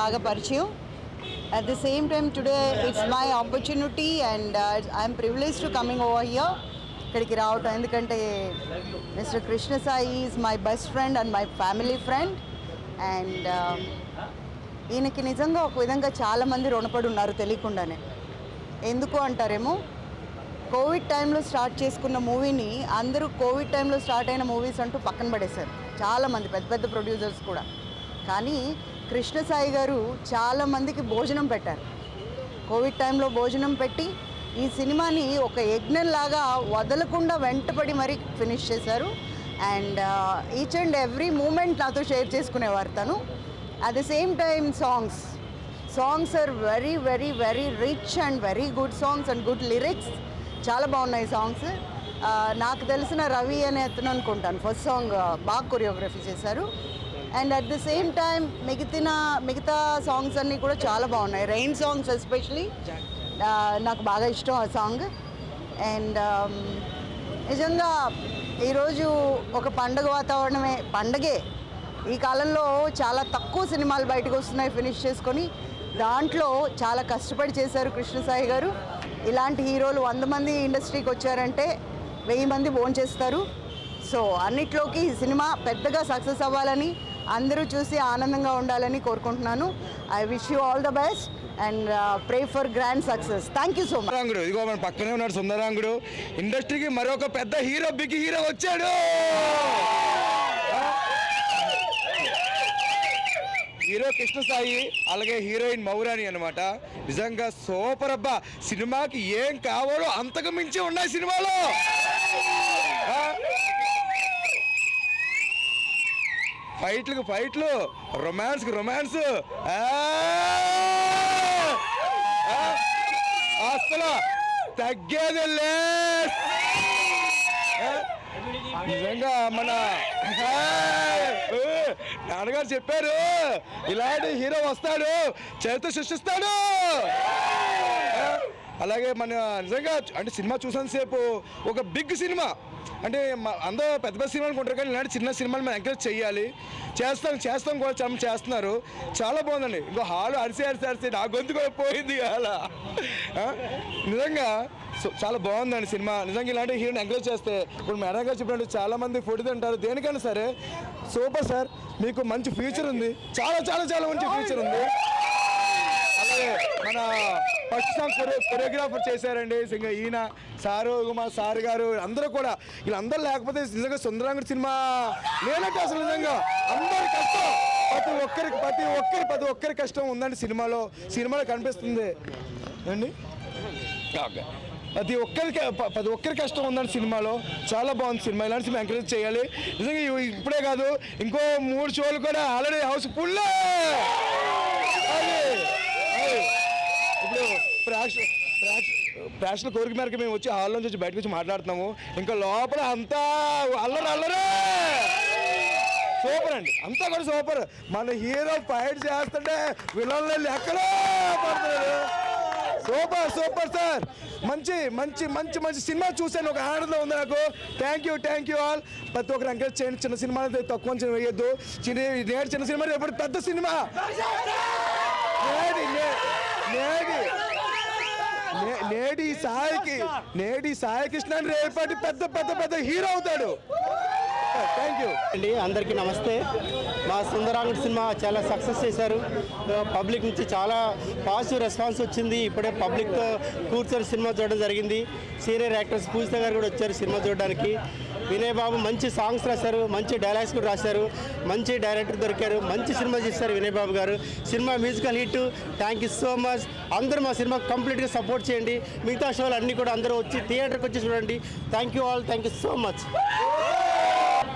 బాగా పరిచయం. At the same time today it's my opportunity and I'm privileged to coming over here ఇక్కడికి రావటం. ఎందుకంటే mister Krishna Sai is my best friend and my family friend and ఈయనకి నిజంగా ఒక విధంగా చాలామంది రుణపడి ఉన్నారు తెలియకుండానే. ఎందుకు అంటారేమో, కోవిడ్ టైంలో స్టార్ట్ చేసుకున్న మూవీని అందరూ కోవిడ్ టైంలో స్టార్ట్ అయిన మూవీస్ అంటూ పక్కన పడేశారు చాలామంది పెద్ద పెద్ద ప్రొడ్యూసర్స్ కూడా. కానీ కృష్ణ సాయి గారు చాలామందికి భోజనం పెట్టారు. కోవిడ్ టైంలో భోజనం పెట్టి ఈ సినిమాని ఒక యజ్ఞంలాగా వదలకుండా వెంటపడి మరీ ఫినిష్ చేశారు. And each and every moment నాతో షేర్ చేసుకునేవారు తను. At the same time songs are very very very rich and very good songs and good lyrics. చాలా బాగున్నాయి సాంగ్స్. నాకు తెలిసిన రవి అనే అతను అనుకుంటాను ఫస్ట్ సాంగ్ బాగా కొరియోగ్రఫీ చేశారు. And at the same time మిగతా సాంగ్స్ అన్నీ కూడా చాలా బాగున్నాయి. రెయిన్ సాంగ్స్ ఎస్పెషలీ నాకు బాగా ఇష్టం ఆ సాంగ్. అండ్ నిజంగా ఈరోజు ఒక పండగ వాతావరణమే, పండగే. ఈ కాలంలో చాలా తక్కువ సినిమాలు బయటకు వస్తున్నాయి ఫినిష్ చేసుకొని. దాంట్లో చాలా కష్టపడి చేశారు కృష్ణ సాయి గారు. ఇలాంటి హీరోలు 100 మంది ఇండస్ట్రీకి వచ్చారంటే 1000 మంది భోంచేస్తారు. సో అన్నిట్లోకి ఈ సినిమా పెద్దగా సక్సెస్ అవ్వాలని, అందరూ చూసి ఆనందంగా ఉండాలని కోరుకుంటున్నాను. I wish you all the best and pray for grand success. Thank you so much. ఇదిగో మన పక్కనే ఉన్నాడు సుందరాంగుడు. ఇండస్ట్రీకి మరొక పెద్ద హీరో, బిగ్ హీరో వచ్చాడు. హీరో కృష్ణ సాయి, అలాగే హీరోయిన్ మౌరాని అనమాట. నిజంగా సూపర్ అబ్బా. సినిమాకి ఏం కావాలో అంతకు మించి ఉన్నాయి సినిమాలో. ఫైట్లు, రొమాన్స్ అసలు తగ్గేది. నిజంగా మన నాన్నగారు చెప్పారు, ఇలాంటి హీరో వస్తాడు, చరిత్ర సృష్టిస్తాడు. అలాగే మన నిజంగా అంటే సినిమా చూసినంతసేపు ఒక బిగ్ సినిమా అంటే అందరూ పెద్ద పెద్ద సినిమాలు కొంటారు, కానీ ఇలాంటి చిన్న సినిమాలు మనం ఎంకరేజ్ చేయాలి. చేస్తాం కూడా చాలా చేస్తున్నారు. చాలా బాగుందండి. ఇంకో హాలు అరిసి నా గొంతు కూడా పోయింది అలా. నిజంగా చాలా బాగుందండి సినిమా. నిజంగా ఇలాంటి హీరోని ఎంకరేజ్ చేస్తే, ఇప్పుడు మేడం గారు చెప్పినట్టు చాలామంది ఫుడ్ తింటారు, దేనికైనా సరే సూపర్ సార్, మీకు మంచి ఫ్యూచర్ ఉంది. చాలా చాలా చాలా మంచి ఫ్యూచర్ ఉంది. అలాగే మన ఫస్ట్ సాంగ్ కొరియోగ్రాఫర్ చేశారండి ఈయన సారు గారు. అందరూ కూడా వీళ్ళందరూ లేకపోతే నిజంగా సుందరాంగుడి సినిమా లేనట్టు అసలు. నిజంగా అందరి కష్టం, ప్రతి ఒక్కరి కష్టం ఉందండి సినిమాలో కనిపిస్తుంది అండి. ప్రతి ఒక్కరి కష్టం ఉందండి సినిమాలో. చాలా బాగుంది సినిమా. ఇలాంటి సినిమా ఎంకరేజ్ చేయాలి నిజంగా. ఇప్పుడే కాదు, ఇంకో 3 షోలు కూడా ఆల్రెడీ హౌస్ ఫుల్. ఇప్పుడు ప్రేక్షకుల కోరిక మేరకు మేము వచ్చి హాల్లో నుంచి బయటకు వచ్చి మాట్లాడుతున్నాము. ఇంకా లోపల అంతా అల్లరే సూపర్ అండి. అంతా కూడా సూపర్. మన హీరో ఫైట్ చేస్తుంటే విలన్లు లెక్కలో పడుతున్నారు. Super sir. మంచి సినిమా చూసాను, ఒక ఆనందం ఉంది నాకు. Thank you all. ప్రతి ఒక్కరు ఎంకరేజ్ చేయండి. చిన్న సినిమాలు తక్కువ వేయద్దు. నేడు చిన్న సినిమా, రేపు పెద్ద సినిమా. నేడి సాయి కృష్ణ రేపటి పెద్ద హీరో అవుతాడు. థ్యాంక్ యూ అండి. అందరికీ నమస్తే. మా సుందరాంగుడి సినిమా చాలా సక్సెస్ చేశారు. పబ్లిక్ నుంచి చాలా పాజిటివ్ రెస్పాన్స్ వచ్చింది. ఇప్పుడే పబ్లిక్తో కూర్చొని సినిమా చూడడం జరిగింది. సీనియర్ యాక్టర్స్ పూజిత గారు కూడా వచ్చారు సినిమా చూడడానికి. వినయ్ బాబు మంచి సాంగ్స్ రాశారు, మంచి డైలాగ్స్ కూడా రాశారు, మంచి డైరెక్టర్ దొరికారు, మంచి సినిమా చేశారు వినయ్ బాబు గారు. Cinema musical hit. Thank you so much. అందరూ మా సినిమా కంప్లీట్గా సపోర్ట్ చేయండి. మిగతా షోలు అన్నీ కూడా అందరూ వచ్చి థియేటర్కి వచ్చి చూడండి. Thank you all. Thank you so much.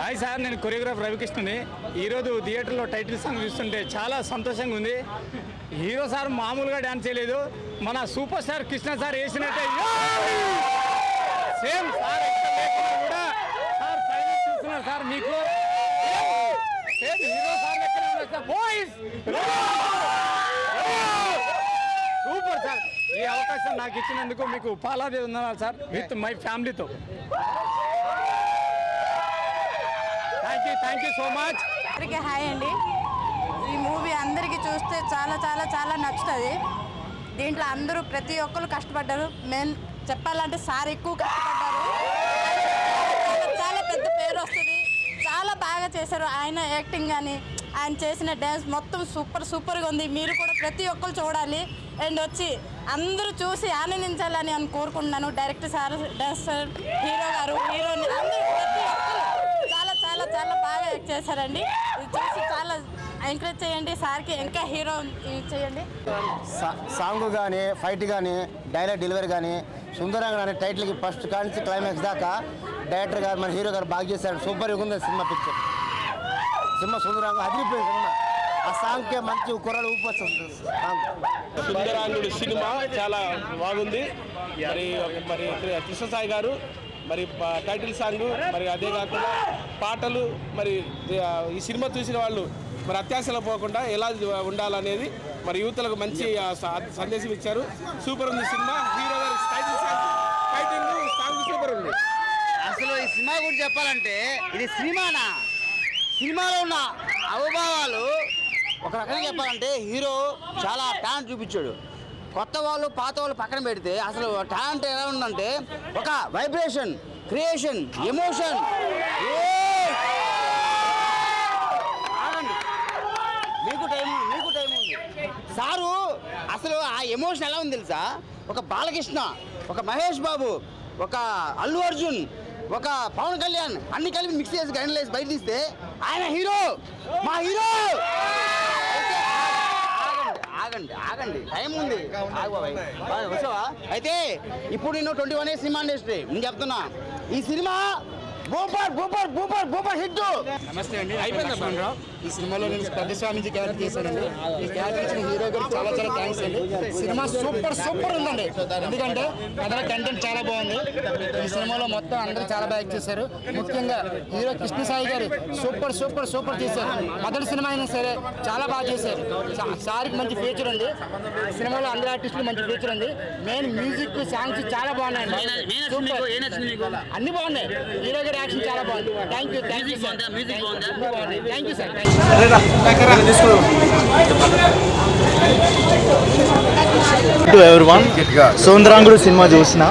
Hi sir, నేను కొరియోగ్రాఫర్ రవికృష్ణని. ఈరోజు థియేటర్లో టైటిల్ సాంగ్ చూస్తుంటే చాలా సంతోషంగా ఉంది. హీరో సార్ మామూలుగా డ్యాన్స్ చేయలేదు, మన సూపర్ స్టార్ కృష్ణ సార్ వేసినట్టే సేమ్ సార్ కూడా సార్ ఫైనల్ చూస్తున్నారు సార్. మీకు సేమ్ హీరో సార్ లెక్కనే ఉన్నారు సార్. Boys super sir. ఈ అవకాశం నాకు ఇచ్చినందుకు మీకు పాలాది వందనాలు సార్, విత్ మై ఫ్యామిలీతో. Thank you so much. Hi అండి, ఈ మూవీ అందరికీ చూస్తే చాలా చాలా చాలా నచ్చుతుంది. దీంట్లో అందరూ ప్రతి ఒక్కరు కష్టపడ్డారు. మెయిన్ చెప్పాలంటే సార్ ఎక్కువ కష్టపడ్డారు. చాలా పెద్ద పేరు వస్తుంది. చాలా బాగా చేశారు. ఆయన యాక్టింగ్ కానీ ఆయన చేసిన డ్యాన్స్ మొత్తం సూపర్గా ఉంది. మీరు కూడా ప్రతి ఒక్కరు చూడాలి అండ్ వచ్చి అందరూ చూసి ఆనందించాలని అని కోరుకుంటున్నాను. డైరెక్టర్ సార్, డాన్సర్, హీరో గారు, హీరోయిన్ అందరూ ప్రతి ఒక్కరు చాలా చాలా చాలా బాగా యాక్ట్ చేశారండి. ఇది చూసి చాలా ఎంకరేజ్ చేయండి. సార్కి ఇంకా హీరో చేయండి. సాంగ్ కానీ ఫైట్ కానీ డైలాగ్ డెలివరీ కానీ సుందరంగా అనే టైటిల్కి ఫస్ట్ కానించి క్లైమాక్స్ దాకా డైరెక్టర్ గారు మన హీరో గారు బాగా చేశారు. సూపర్గా ఉంది సినిమా పిక్చర్. సినిమా సుందరంగా అదిరిపోయింది సినిమా. ఆ సాంగ్కే మంచి కుర్రలు ఊపొస్తుంది సాంగ్. సుందరాంగుడు సినిమా చాలా బాగుంది. మరి కృష్ణసాయి గారు మరి టైటిల్ సాంగ్ మరి అదే కాకుండా పాటలు మరి ఈ సినిమా చూసిన వాళ్ళు మరి అత్యాశలో పోకుండా ఎలా ఉండాలనేది మరి యువతలకు మంచి సందేశం ఇచ్చారు. సూపర్ ఉంది సినిమా. హీరో గారి టైటిల్ సాంగ్ సూపర్ ఉంది. అసలు ఈ సినిమా గురించి చెప్పాలంటే ఇది సినిమానా, సినిమాలో ఉన్న అవభావాలు ఒక రకంగా చెప్పాలంటే హీరో చాలా టాలెంట్ చూపించాడు. కొత్త వాళ్ళు పాత వాళ్ళు పక్కన పెడితే అసలు టాలెంట్ ఎలా ఉందంటే ఒక వైబ్రేషన్, క్రియేషన్, ఎమోషన్. మీకు టైం ఉంది. సారు అసలు ఆ ఎమోషన్ ఎలా ఉంది తెలుసా? ఒక బాలకృష్ణ, ఒక మహేష్ బాబు, ఒక అల్లు అర్జున్, ఒక పవన్ కళ్యాణ్ అన్ని కలిపి మిక్స్ చేసి గైడ్ బయట తీస్తే ఆయన హీరో, మా హీరో. ఆగండి టైం ఉంది. వచ్చావా? అయితే ఇప్పుడు నేను 21 years సినిమా ఇండస్ట్రీ నేను చెప్తున్నా, ఈ సినిమా బూపర్ హిట్. నమస్తే అండి. అయిపోయిందా? ఈ సినిమాలో నేను పెద్ద స్వామిజీ క్యారెక్టర్ చేశానండి. ఈ క్యారెక్టర్ ఇచ్చిన హీరో గారికి చాలా చాలా థ్యాంక్స్ అండి. సినిమా సూపర్ ఉందండి. ఎందుకంటే కథల కంటెంట్ చాలా బాగుంది. ఈ సినిమాలో మొత్తం అందరూ చాలా బాగా యాక్ట్ చేశారు. ముఖ్యంగా హీరో కృష్ణసాయి గారు సూపర్ చేశారు. మొదటి సినిమా అయినా సరే చాలా బాగా చేశారు. సార్కి మంచి ఫ్యూచర్ ఉంది. ఈ సినిమాలో అందరు ఆర్టిస్టులు మంచి ఫ్యూచర్ ఉంది. మెయిన్ మ్యూజిక్, సాంగ్స్ చాలా బాగున్నాయండి. అన్ని బాగున్నాయి. హీరో గారి యాక్షన్ చాలా బాగుంది. Thank you sir. Thank you sir. To everyone, Sundarangudu cinema చూసిన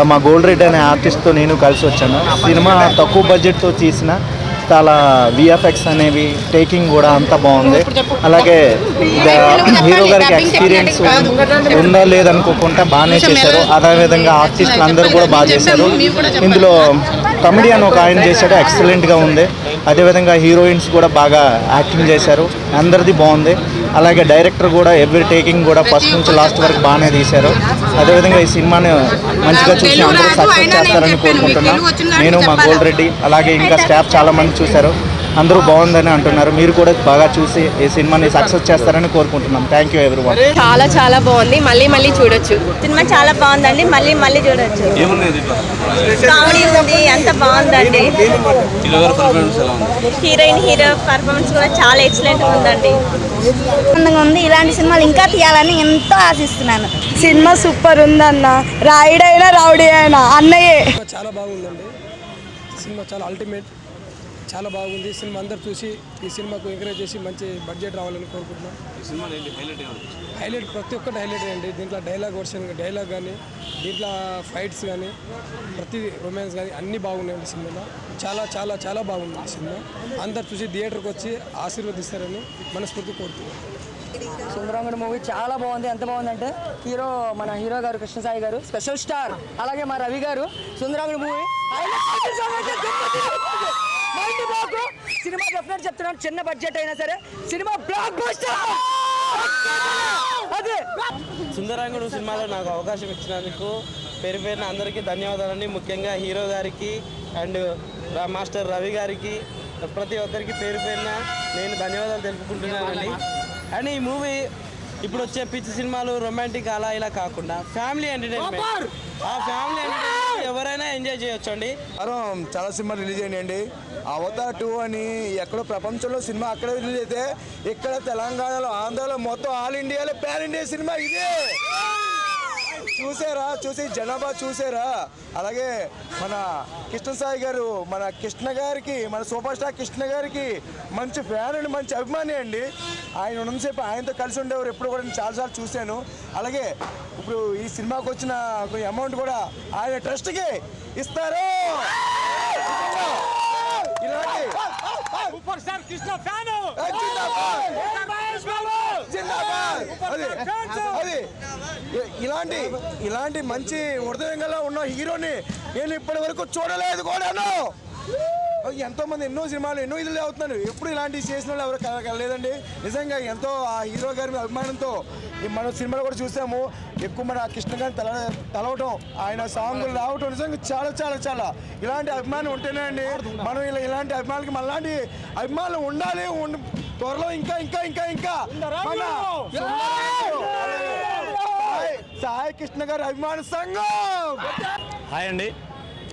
మా గోల్డ్ రెడ్ అనే ఆర్టిస్ట్తో నేను కలిసి వచ్చాను. సినిమా తక్కువ బడ్జెట్తో తీసిన చాలా విఎఫ్ఎక్స్ అనేవి టేకింగ్ కూడా అంతా బాగుంది. అలాగే హీరో గారికి ఎక్స్పీరియన్స్ ఉందా లేదనుకోకుండా బాగానే చేశారు. అదేవిధంగా ఆర్టిస్టులు అందరూ కూడా బాగా చేశారు. ఇందులో కమెడియన్ ఒక ఆయన చేశాడు, ఎక్సలెంట్గా ఉంది. అదేవిధంగా హీరోయిన్స్ కూడా బాగా యాక్టింగ్ చేశారు. అందరిది బాగుంది. అలాగే డైరెక్టర్ కూడా ఎవ్రీ టేకింగ్ కూడా ఫస్ట్ నుంచి లాస్ట్ వరకు బాగానే తీశారు. అదేవిధంగా ఈ సినిమాని మంచిగా చూసి అందరూ సక్సెస్ చేస్తారని కోరుకుంటున్నాను. నేను మా గోల్డ్ రెడ్డి అలాగే ఇంకా స్టాఫ్ చాలా మంది చూశారు. అందరూ బాగుందని అంటున్నారు. మీరు కూడా బాగా చూసి ఈ సినిమాని సక్సెస్ చేస్తారని కోరుకుంటున్నాం. Thank you everyone. చాలా బాగుంది. మళ్ళీ చూడొచ్చు. సినిమా చాలా బాగుందండి. మళ్ళీ చూడొచ్చు. కామెడీ ఉంది, అంత బాగుందండి. హీరోయిన్, హీరో పర్ఫార్మెన్స్ కూడా చాలా ఎక్సలెంట్ ఉందండి. ఆనందంగా ఉంది. ఇలాంటి సినిమాలు ఇంకా తీయాలని ఎంతో ఆశిస్తున్నాను. సినిమా సూపర్ ఉందన్న. రాయుడైనా రౌడీ అయినా అన్నయ్యే. చాలా బాగుందండి. సినిమా చాలా అల్టిమేట్, చాలా బాగుంది. సినిమా అందరు చూసి ఈ సినిమాకు ఎంకరేజ్ చేసి మంచి బడ్జెట్ రావాలని కోరుకుంటున్నాం. హైలైట్ ప్రతి ఒక్కటి హైలైట్ అండి. దీంట్లో డైలాగ్ వర్షన్, డైలాగ్ కానీ, దీంట్లో ఫైట్స్ కానీ, ప్రతి రొమాన్స్ కానీ అన్నీ బాగున్నాయండి. సినిమాలో చాలా చాలా చాలా బాగుంది ఈ సినిమా. అందరు చూసి థియేటర్కి వచ్చి ఆశీర్వదిస్తారని మనస్ఫూర్తి కోరుతున్నాం. సుందరాంగుడు మూవీ చాలా బాగుంది. ఎంత బాగుందంటే మన హీరో గారు కృష్ణసాయి గారు స్పెషల్ స్టార్, అలాగే మా రవి గారు. సుందరాంగుడు మూవీ సినిమా డెఫినెట్ చెప్తున్నాను. చిన్న బడ్జెట్ అయినా సరే సినిమా బ్లాక్ బస్టర్. అదే సుందరాంగుడు సినిమాలో నాకు అవకాశం ఇచ్చినందుకు పేరున అందరికీ ధన్యవాదాలండి. ముఖ్యంగా హీరో గారికి అండ్ మాస్టర్ రవి గారికి ప్రతి ఒక్కరికి పేరున నేను ధన్యవాదాలు తెలుపుకుంటున్నానండి. అండ్ ఈ మూవీ ఇప్పుడు వచ్చే పిచ్చి సినిమాలు రొమాంటిక్ అలా ఇలా కాకుండా ఫ్యామిలీ ఎంటర్టైన్మెంట్, ఆ ఫ్యామిలీ ఎంటర్టైన్మెంట్ ఎవరైనా ఎంజాయ్ చేయొచ్చు అండి. చాలా సినిమా రిలీజ్ అయినాయండి. అవతార్ 2 అని ఎక్కడో ప్రపంచంలో సినిమా అక్కడే రిలీజ్ అయితే ఇక్కడ తెలంగాణలో, ఆంధ్రాలో మొత్తం ఆల్ ఇండియాలో పాన్ ఇండియా సినిమా ఇదే. చూసి జనాభా చూసారా? అలాగే మన కృష్ణ సాయి గారు, మన కృష్ణ గారికి, మన సూపర్ స్టార్ కృష్ణ గారికి మంచి ఫ్యాన్ అండి, మంచి అభిమాని అండి. ఆయన ఉన్నంతసేపు ఆయనతో కలిసి ఉండేవారు ఎప్పుడు కూడా నేను చాలాసార్లు చూశాను. అలాగే ఇప్పుడు ఈ సినిమాకి వచ్చిన అమౌంట్ కూడా ఆయన ట్రస్ట్కి ఇస్తారు. ఇలాంటి సూపర్ స్టార్ కృష్ణ ఫ్యాన్ ఇలాంటి మంచి హృదయం గల ఉన్న హీరోని నేను ఇప్పటి వరకు చూడలేదు కూడాను. ఎంతోమంది ఎన్నో సినిమాలు ఎన్నో ఇదిలే అవుతున్నారు, ఎప్పుడు ఇలాంటివి చేసిన వాళ్ళు ఎవరు కలలేదండి. నిజంగా ఎంతో ఆ హీరో గారి అభిమానంతో మన సినిమాలో కూడా చూసాము. ఎక్కువ మన కృష్ణ గారిని తలవటం, ఆయన సాంగులు రావటం నిజంగా చాలా చాలా చాలా ఇలాంటి అభిమానం ఉంటేనే అండి మనం ఇలాంటి అభిమానులకి మనలాంటి అభిమానులు ఉండాలి. త్వరలో ఇంకా ఇంకా ఇంకా ఇంకా మన సాయి కృష్ణ గారి అభిమాన సంఘం. హాయ్ అండి,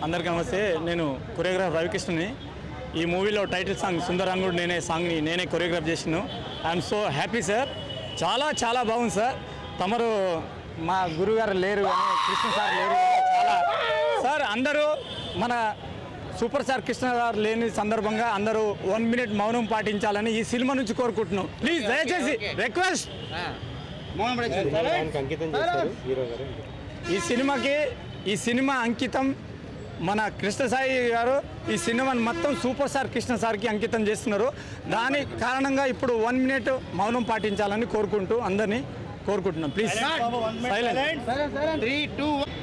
అందరికీ నమస్తే. నేను కొరియోగ్రాఫర్ రవికృష్ణని. ఈ మూవీలో టైటిల్ సాంగ్ సుందరాంగుడు నేనే కొరియోగ్రాఫ్ చేసినాను. I'm so happy sir. చాలా చాలా బాగుంది సార్. తమరు మా గురుగారు లేరు కానీ, కృష్ణ సార్ లేరు చాలా సార్. అందరూ మన సూపర్ స్టార్ కృష్ణ గారు లేని సందర్భంగా అందరూ 1 minute మౌనం పాటించాలని ఈ సినిమా నుంచి కోరుకుంటున్నాం. ప్లీజ్ దయచేసి రిక్వెస్ట్. ఈ సినిమా అంకితం మన కృష్ణ సాయి గారు ఈ సినిమాని మొత్తం సూపర్ స్టార్ కృష్ణ సార్కి అంకితం చేస్తున్నారు. దాని కారణంగా ఇప్పుడు 1 minute మౌనం పాటించాలని కోరుకుంటూ అందరినీ కోరుకుంటున్నాం. Please silent. 3, 2, 1.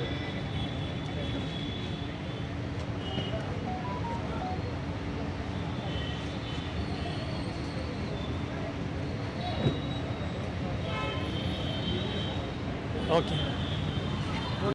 ఓకే.